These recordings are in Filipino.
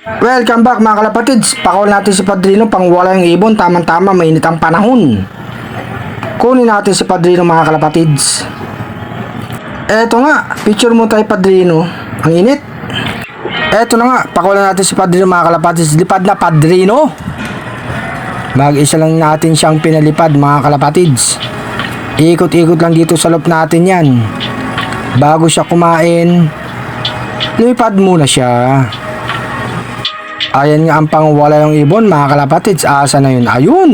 Welcome back mga kalapatids. Pakawal natin si Padrino pang wala yung ibon. Tamang-tama, mainit ang panahon. Kunin natin si Padrino mga kalapatids. Eto nga, picture mo tayo Padrino. Ang init. Eto na nga, pakawal natin si Padrino mga kalapatids. Lipad na Padrino. Mag-isa lang natin siyang pinalipad mga kalapatids. Ikot-ikot lang dito sa loob natin yan. Bago siya kumain, lumipad muna siya. Ayan nga ang pangwala yung ibon mga kalapatids. Asa na yun? Ayun,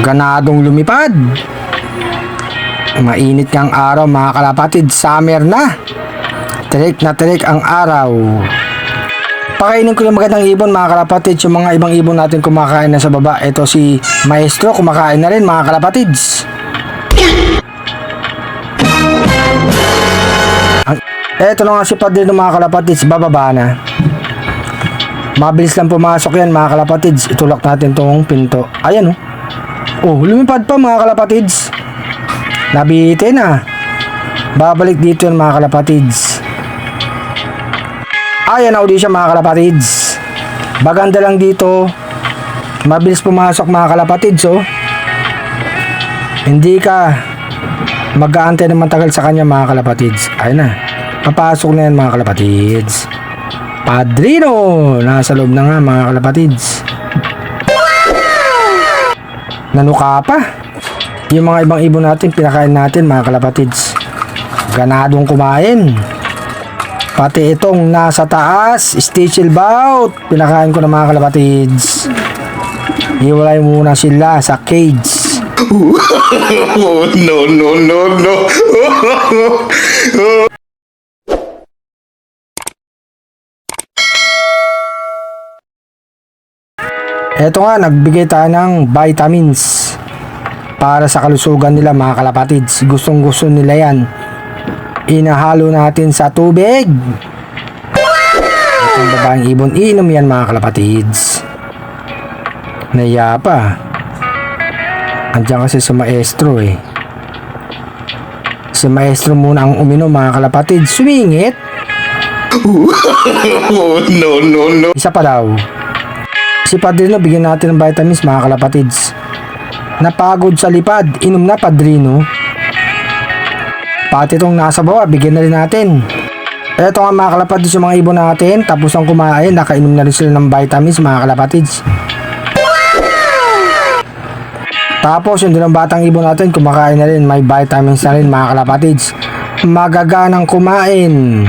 ganadong lumipad. Mainit nga ang araw mga kalapatids. Summer na. Tirik na tirik ang araw. Pakainin ko yung magandang ibon mga kalapatids. Yung mga ibang ibon natin kumakain na sa baba. Ito si Maestro kumakain na rin mga kalapatids. Eto na nga si Padrino mga kalapatids. Bababa na. Mabilis lang pumasok yan mga kalapatids. Itulak natin tong pinto. Ayan oh. Oh, lumipad pa mga kalapatids. Nabitin na. Babalik dito yan mga kalapatids. Ayan na uli siya mga kalapatids. Baganda lang dito. Mabilis pumasok mga kalapatids oh. Hindi ka mag-aantay ng matagal sa kanya mga kalapatids. Ayan na. Papasok na yan mga kalapatids. Padrino! Nasa loob na nga mga kalapatids. Nanuka pa. Yung mga ibang ibon natin, pinakain natin mga kalapatids. Ganadong kumain. Pati itong nasa taas, Stichelbout. Pinakain ko na mga kalapatids. Iwalay muna sila sa cage. Oh, no, no, no, no. Eto nga, nagbigay tayo ng vitamins para sa kalusugan nila mga kalapatids. Gustong gusto nila yan. Inahalo natin sa tubig. Itong babaeng ibon, iinom yan mga kalapatids. Naiya pa. Andiyan kasi si Maestro eh. Si Maestro muna ang uminom mga kalapatids. Sumingit. Oh, no, no, no. Isa pa daw. Si Padrino, bigyan natin ng vitamins mga kalapatids. Napagod sa lipad, inom na Padrino. Pati itong nasa baba, bigyan na rin natin. Eto nga mga kalapatids yung mga ibon natin. Tapos ang kumain, nakainom na rin sila ng vitamins mga kalapatids. Tapos yung dalawang batang ibon natin, kumakain na rin. May vitamins na rin mga kalapatids. Magaganang kumain.